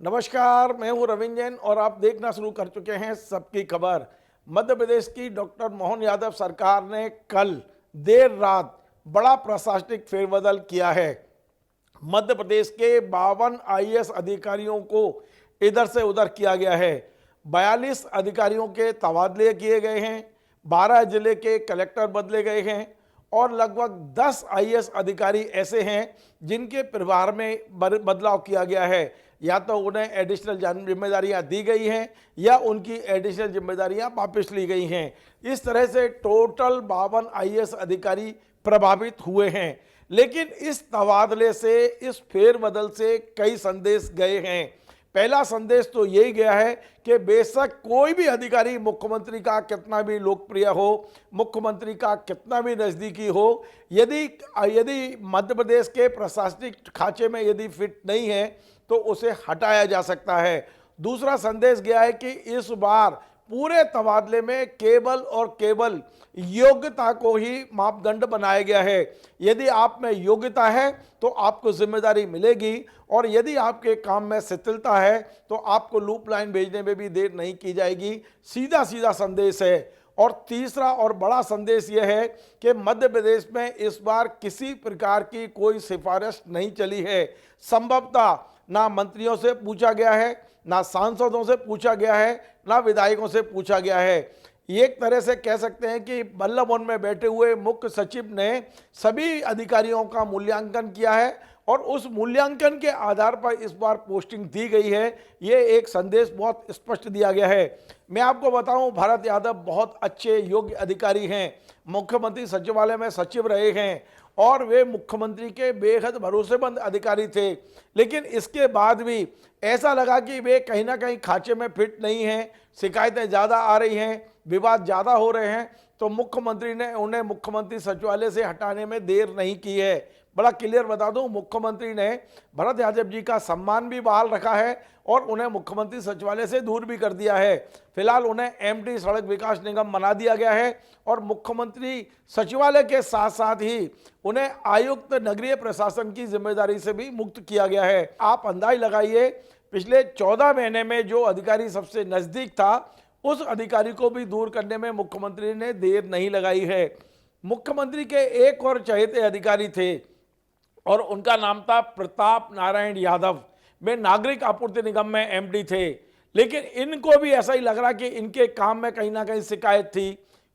नमस्कार, मैं हूं रविंद्र जैन और आप देखना शुरू कर चुके हैं सबकी खबर। मध्य प्रदेश की डॉक्टर मोहन यादव सरकार ने कल देर रात बड़ा प्रशासनिक फेरबदल किया है। मध्य प्रदेश के 52 आईएएस अधिकारियों को इधर से उधर किया गया है। 42 अधिकारियों के तबादले किए गए हैं, 12 जिले के कलेक्टर बदले गए हैं और लगभग 10 आईएएस अधिकारी ऐसे हैं जिनके प्रभार में बदलाव किया गया है। या तो उन्हें एडिशनल जिम्मेदारियां दी गई हैं या उनकी एडिशनल जिम्मेदारियां वापस ली गई हैं। इस तरह से टोटल 52 आईएएस अधिकारी प्रभावित हुए हैं। लेकिन इस तबादले से, इस फेरबदल से कई संदेश गए हैं। पहला संदेश तो यही गया है कि बेशक कोई भी अधिकारी मुख्यमंत्री का कितना भी लोकप्रिय हो, मुख्यमंत्री का कितना भी नज़दीकी हो, यदि मध्य प्रदेश के प्रशासनिक खांचे में यदि फिट नहीं है तो उसे हटाया जा सकता है। दूसरा संदेश गया है कि इस बार पूरे तबादले में केवल और केवल योग्यता को ही मापदंड बनाया गया है। यदि आप में योग्यता है तो आपको जिम्मेदारी मिलेगी और यदि आपके काम में शिथिलता है तो आपको लूप लाइन भेजने में भी देर नहीं की जाएगी। सीधा सीधा संदेश है। और तीसरा और बड़ा संदेश यह है कि मध्य प्रदेश में इस बार किसी प्रकार की कोई सिफारिश नहीं चली है। संभवतः ना मंत्रियों से पूछा गया है, ना सांसदों से पूछा गया है, ना विधायकों से पूछा गया है। एक तरह से कह सकते हैं कि बल्लभ भवन में बैठे हुए मुख्य सचिव ने सभी अधिकारियों का मूल्यांकन किया है और उस मूल्यांकन के आधार पर इस बार पोस्टिंग दी गई है। ये एक संदेश बहुत स्पष्ट दिया गया है। मैं आपको बताऊं, भरत यादव बहुत अच्छे योग्य अधिकारी हैं, मुख्यमंत्री सचिवालय में सचिव रहे हैं और वे मुख्यमंत्री के बेहद भरोसेमंद अधिकारी थे। लेकिन इसके बाद भी ऐसा लगा कि वे कहीं ना कहीं खांचे में फिट नहीं हैं, शिकायतें ज़्यादा आ रही हैं, विवाद ज़्यादा हो रहे हैं, तो मुख्यमंत्री ने उन्हें मुख्यमंत्री सचिवालय से हटाने में देर नहीं की है। बड़ा क्लियर बता दूं, मुख्यमंत्री ने भरत यादव जी का सम्मान भी बहाल रखा है और उन्हें मुख्यमंत्री सचिवालय से दूर भी कर दिया है। फिलहाल उन्हें एमडी सड़क विकास निगम बना दिया गया है और मुख्यमंत्री सचिवालय के साथ साथ ही उन्हें आयुक्त नगरीय प्रशासन की जिम्मेदारी से भी मुक्त किया गया है। आप अंदाज लगाइए, पिछले 14 महीने में जो अधिकारी सबसे नजदीक था उस अधिकारी को भी दूर करने में मुख्यमंत्री ने देर नहीं लगाई है। मुख्यमंत्री के एक और चहेते अधिकारी थे और उनका नाम था प्रताप नारायण यादव। वे नागरिक आपूर्ति निगम में एमडी थे। लेकिन इनको भी ऐसा ही लग रहा कि इनके काम में कहीं ना कहीं शिकायत थी,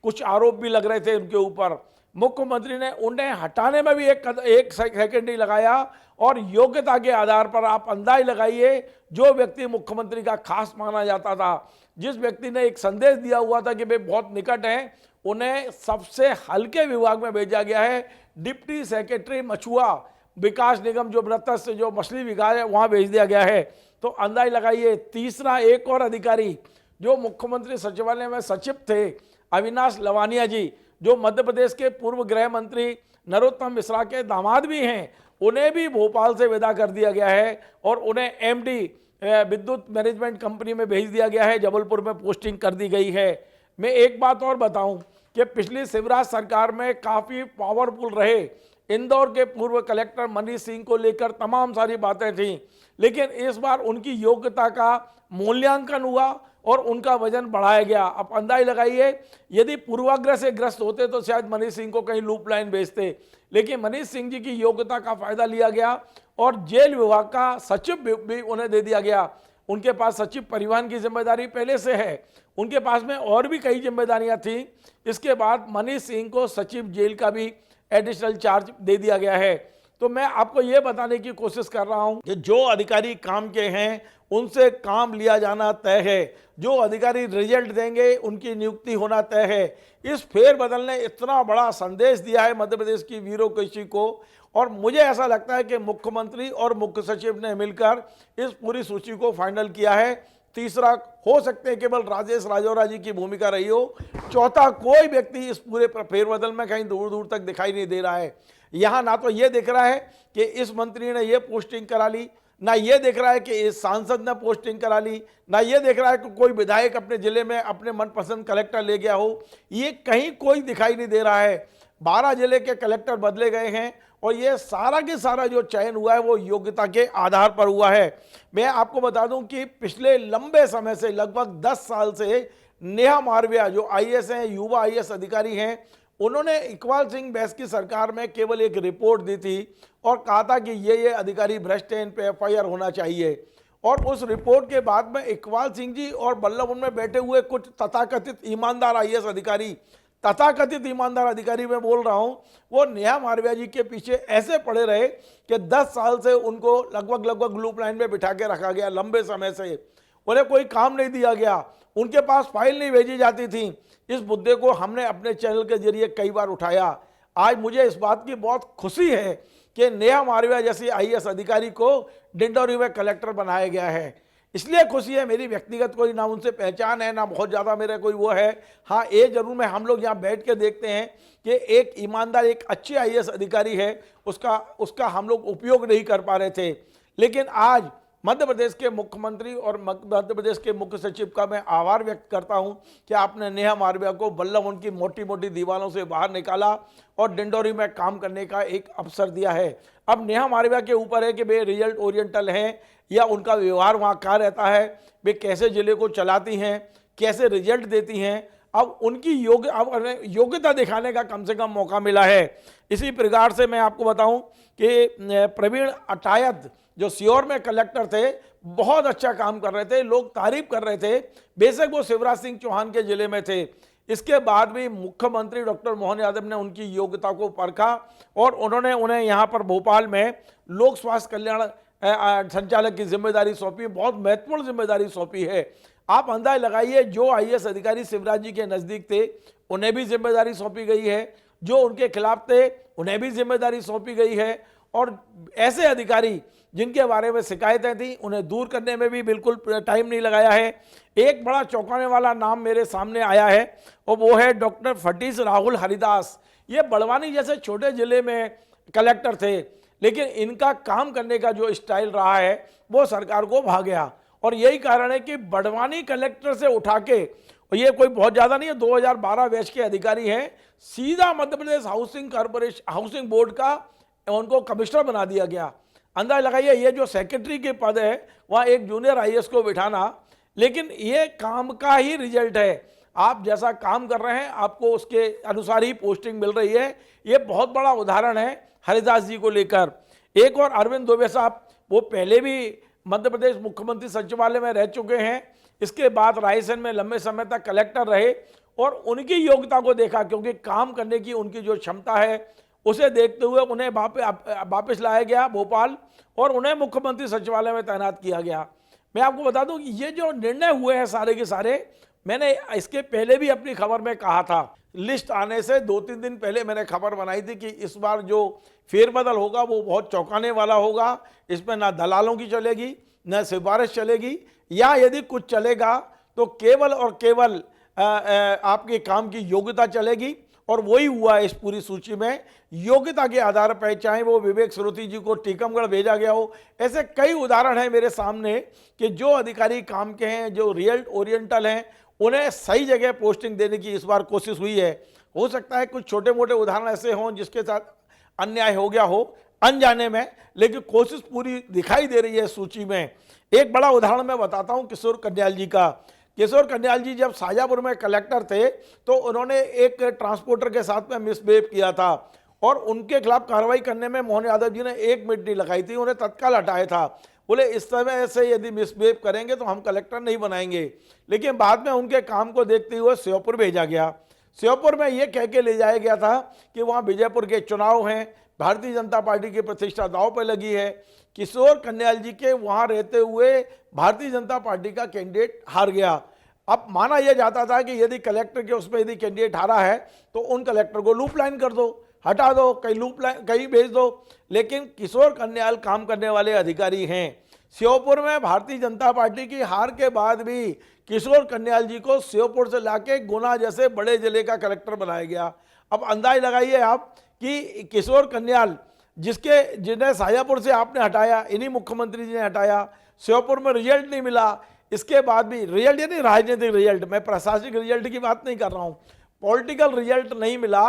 कुछ आरोप भी लग रहे थे उनके ऊपर। मुख्यमंत्री ने उन्हें हटाने में भी एक सेकंड ही लगाया और योग्यता के आधार पर आप अंदाज लगाइए, जो व्यक्ति मुख्यमंत्री का खास माना जाता था, जिस व्यक्ति ने एक संदेश दिया हुआ था कि वे बहुत निकट हैं, उन्हें सबसे हल्के विभाग में भेजा गया है। डिप्टी सेक्रेटरी मछुआ विकास निगम जो मत्स्य जो मछली विभाग है वहां भेज दिया गया है। तो अंदाज लगाइए, तीसरा एक और अधिकारी जो मुख्यमंत्री सचिवालय में सचिव थे, अविनाश लवानिया जी, जो मध्य प्रदेश के पूर्व गृह मंत्री नरोत्तम मिश्रा के दामाद भी हैं, उन्हें भी भोपाल से विदा कर दिया गया है और उन्हें एमडी विद्युत मैनेजमेंट कंपनी में भेज दिया गया है, जबलपुर में पोस्टिंग कर दी गई है। मैं एक बात और बताऊं कि पिछली शिवराज सरकार में काफ़ी पावरफुल रहे इंदौर के पूर्व कलेक्टर मनीष सिंह को लेकर तमाम सारी बातें थीं, लेकिन इस बार उनकी योग्यता का मूल्यांकन हुआ और उनका वजन बढ़ाया गया। अब अंदाज लगाइए, यदि पूर्वाग्रह से ग्रस्त होते तो शायद मनीष सिंह को कहीं लूप लाइन भेजते, लेकिन मनीष सिंह जी की योग्यता का फायदा लिया गया और जेल विभाग का सचिव भी उन्हें दे दिया गया। उनके पास सचिव परिवहन की जिम्मेदारी पहले से है, उनके पास में और भी कई जिम्मेदारियां थी। इसके बाद मनीष सिंह को सचिव जेल का भी एडिशनल चार्ज दे दिया गया है। तो मैं आपको ये बताने की कोशिश कर रहा हूं कि जो अधिकारी काम के हैं उनसे काम लिया जाना तय है, जो अधिकारी रिजल्ट देंगे उनकी नियुक्ति होना तय है। इस फेरबदल ने इतना बड़ा संदेश दिया है मध्य प्रदेश की ब्यूरोक्रेसी को और मुझे ऐसा लगता है कि मुख्यमंत्री और मुख्य सचिव ने मिलकर इस पूरी सूची को फाइनल किया है। तीसरा हो सकते हैं केवल राजेश राजौरा जी की भूमिका रही हो, चौथा कोई व्यक्ति इस पूरे फेरबदल में कहीं दूर दूर तक दिखाई नहीं दे रहा है। यहाँ ना तो ये दिख रहा है कि इस मंत्री ने ये पोस्टिंग करा ली, ना ये दिख रहा है कि इस सांसद ने पोस्टिंग करा ली, ना ये दिख रहा है कि कोई विधायक अपने जिले में अपने मनपसंद कलेक्टर ले गया हो। ये कहीं कोई दिखाई नहीं दे रहा है। 12 जिले के कलेक्टर बदले गए हैं और ये सारा के सारा जो चयन हुआ है वो योग्यता के आधार पर हुआ है। मैं आपको बता दूं कि पिछले लंबे समय से, लगभग 10 साल से नेहा मारविया जो आईएएस हैं, युवा आईएएस अधिकारी हैं, उन्होंने इकबाल सिंह बैस की सरकार में केवल एक रिपोर्ट दी थी और कहा था कि ये अधिकारी भ्रष्ट हैं, इन पे एफआईआर होना चाहिए। और उस रिपोर्ट के बाद में इकबाल सिंह जी और बल्लभ में बैठे हुए कुछ तथाकथित ईमानदार आईएएस अधिकारी, तथाकथित ईमानदार अधिकारी मैं बोल रहा हूं, वो नेहा मारविया जी के पीछे ऐसे पड़े रहे कि 10 साल से उनको लगभग लूप लाइन में बिठा के रखा गया। लंबे समय से उन्हें कोई काम नहीं दिया गया, उनके पास फाइल नहीं भेजी जाती थी। इस मुद्दे को हमने अपने चैनल के जरिए कई बार उठाया। आज मुझे इस बात की बहुत खुशी है कि नेहा मारविया जैसी आईएएस अधिकारी को डिंडौरी में कलेक्टर बनाया गया है। इसलिए खुशी है, मेरी व्यक्तिगत कोई ना उनसे पहचान है ना बहुत ज़्यादा मेरा कोई वो है। हाँ, ये जरूर मैं हम लोग यहाँ बैठ के देखते हैं कि एक ईमानदार, एक अच्छे आईएएस अधिकारी है, उसका हम लोग उपयोग नहीं कर पा रहे थे। लेकिन आज मध्य प्रदेश के मुख्यमंत्री और मध्य प्रदेश के मुख्य सचिव का मैं आभार व्यक्त करता हूं कि आपने नेहा मारविया को बल्लभ उनकी मोटी मोटी दीवारों से बाहर निकाला और डिंडौरी में काम करने का एक अवसर दिया है। अब नेहा मारविया के ऊपर है कि वे रिजल्ट ओरिएंटल हैं या उनका व्यवहार वहाँ क्या रहता है, वे कैसे जिले को चलाती हैं, कैसे रिजल्ट देती हैं। अब उनकी योग्यता दिखाने का कम से कम मौका मिला है। इसी प्रकार से मैं आपको बताऊं कि प्रवीण अटायत जो सीहोर में कलेक्टर थे, बहुत अच्छा काम कर रहे थे, लोग तारीफ कर रहे थे। बेशक वो शिवराज सिंह चौहान के जिले में थे, इसके बाद भी मुख्यमंत्री डॉक्टर मोहन यादव ने उनकी योग्यता को परखा और उन्होंने उन्हें यहाँ पर भोपाल में लोक स्वास्थ्य कल्याण संचालक की जिम्मेदारी सौंपी। बहुत महत्वपूर्ण जिम्मेदारी सौंपी है। आप अंदाज लगाइए, जो आईएएस अधिकारी शिवराज जी के नज़दीक थे उन्हें भी जिम्मेदारी सौंपी गई है, जो उनके खिलाफ थे उन्हें भी जिम्मेदारी सौंपी गई है, और ऐसे अधिकारी जिनके बारे में शिकायतें थी उन्हें दूर करने में भी बिल्कुल टाइम नहीं लगाया है। एक बड़ा चौंकाने वाला नाम मेरे सामने आया है और वो है डॉक्टर फटीस राहुल हरिदास। ये बड़वानी जैसे छोटे जिले में कलेक्टर थे, लेकिन इनका काम करने का जो स्टाइल रहा है वो सरकार को भा गया। और यही कारण है कि बड़वानी कलेक्टर से उठा के, और ये कोई बहुत ज़्यादा नहीं है, 2012 बैच के अधिकारी हैं, सीधा मध्य प्रदेश हाउसिंग बोर्ड का उनको कमिश्नर बना दिया गया। अंदाज लगाइए, ये जो सेक्रेटरी के पद है वहाँ एक जूनियर आईएएस को बिठाना, लेकिन ये काम का ही रिजल्ट है। आप जैसा काम कर रहे हैं आपको उसके अनुसार ही पोस्टिंग मिल रही है। ये बहुत बड़ा उदाहरण है हरिदास जी को लेकर। एक और अरविंद दुबे साहब, वो पहले भी मध्य प्रदेश मुख्यमंत्री सचिवालय में रह चुके हैं, इसके बाद रायसेन में लंबे समय तक कलेक्टर रहे और उनकी योग्यता को देखा, क्योंकि काम करने की उनकी जो क्षमता है उसे देखते हुए उन्हें वापस लाया गया भोपाल और उन्हें मुख्यमंत्री सचिवालय में तैनात किया गया। मैं आपको बता दूं कि ये जो निर्णय हुए हैं सारे के सारे, मैंने इसके पहले भी अपनी खबर में कहा था। लिस्ट आने से 2-3 दिन पहले मैंने खबर बनाई थी कि इस बार जो फेरबदल होगा वो बहुत चौंकाने वाला होगा। इसमें ना दलालों की चलेगी, न सिफारिश चलेगी, या यदि कुछ चलेगा तो केवल और केवल आपके काम की योग्यता चलेगी। और वही हुआ इस पूरी सूची में, योग्यता के आधार पर, चाहे वो विवेक श्रोती जी को टीकमगढ़ भेजा गया हो, ऐसे कई उदाहरण हैं मेरे सामने कि जो अधिकारी काम के हैं, जो रियल ओरिएंटल हैं, उन्हें सही जगह पोस्टिंग देने की इस बार कोशिश हुई है। हो सकता है कुछ छोटे मोटे उदाहरण ऐसे हों जिसके साथ अन्याय हो गया हो अनजाने में, लेकिन कोशिश पूरी दिखाई दे रही है सूची में। एक बड़ा उदाहरण मैं बताता हूँ किशोर कन्याल जी का। किशोर कन्याल जी जब शाजापुर में कलेक्टर थे तो उन्होंने एक ट्रांसपोर्टर के साथ में मिसबिहेव किया था और उनके खिलाफ कार्रवाई करने में मोहन यादव जी ने 1 मिनट नहीं लगाई थी, उन्हें तत्काल हटाया था। बोले इस समय से यदि मिसबिहेव करेंगे तो हम कलेक्टर नहीं बनाएंगे। लेकिन बाद में उनके काम को देखते हुए श्योपुर भेजा गया। श्योपुर में ये कह के ले जाया गया था कि वहाँ विजयपुर के चुनाव हैं, भारतीय जनता पार्टी की प्रतिष्ठा दांव पर लगी है। किशोर कन्याल जी के वहाँ रहते हुए भारतीय जनता पार्टी का कैंडिडेट हार गया। अब माना यह जाता था कि यदि कलेक्टर के उसमें यदि कैंडिडेट हारा है तो उन कलेक्टर को लूप लाइन कर दो, हटा दो, कहीं लूप लाइन कहीं भेज दो। लेकिन किशोर कन्याल काम करने वाले अधिकारी हैं। श्योपुर में भारतीय जनता पार्टी की हार के बाद भी किशोर कन्याल जी को श्योपुर से लाके गुना जैसे बड़े जिले का कलेक्टर बनाया गया। अब अंदाज लगाइए आप कि किशोर कन्याल जिन्हें शाजापुर से आपने हटाया, इन्हीं मुख्यमंत्री जी ने हटाया, श्योपुर में रिजल्ट नहीं मिला, इसके बाद भी रिजल्ट यानी राजनीतिक रिजल्ट, मैं प्रशासनिक रिजल्ट की बात नहीं कर रहा हूँ, पॉलिटिकल रिजल्ट नहीं मिला,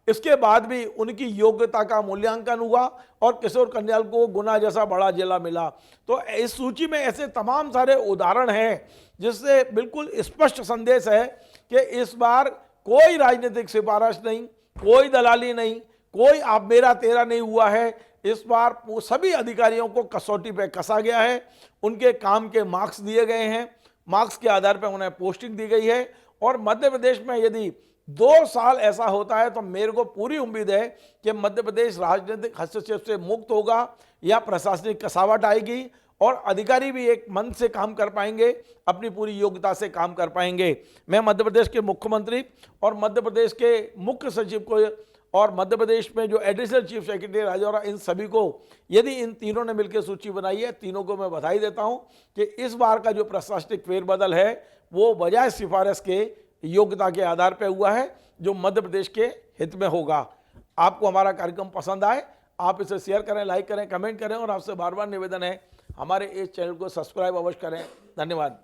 इसके बाद भी उनकी योग्यता का मूल्यांकन हुआ और किशोर कन्याल को गुना जैसा बड़ा जिला मिला। तो इस सूची में ऐसे तमाम सारे उदाहरण हैं जिससे बिल्कुल स्पष्ट संदेश है कि इस बार कोई राजनीतिक सिफारिश नहीं, कोई दलाली नहीं, कोई आप मेरा तेरा नहीं हुआ है। इस बार सभी अधिकारियों को कसौटी पे कसा गया है, उनके काम के मार्क्स दिए गए हैं, मार्क्स के आधार पर उन्हें पोस्टिंग दी गई है। और मध्य प्रदेश में यदि 2 साल ऐसा होता है तो मेरे को पूरी उम्मीद है कि मध्य प्रदेश राजनीतिक हस्तक्षेप से मुक्त होगा या प्रशासनिक कसावट आएगी और अधिकारी भी एक मन से काम कर पाएंगे, अपनी पूरी योग्यता से काम कर पाएंगे। मैं मध्य प्रदेश के मुख्यमंत्री और मध्य प्रदेश के मुख्य सचिव को और मध्य प्रदेश में जो एडिशनल चीफ सेक्रेटरी राजौरा, इन सभी को, यदि इन तीनों ने मिलकर सूची बनाई है, तीनों को मैं बधाई देता हूं कि इस बार का जो प्रशासनिक फेरबदल है वो बजाय सिफारिश के योग्यता के आधार पर हुआ है, जो मध्य प्रदेश के हित में होगा। आपको हमारा कार्यक्रम पसंद आए, आप इसे शेयर करें, लाइक करें, कमेंट करें और आपसे बार बार निवेदन है हमारे इस चैनल को सब्सक्राइब अवश्य करें। धन्यवाद।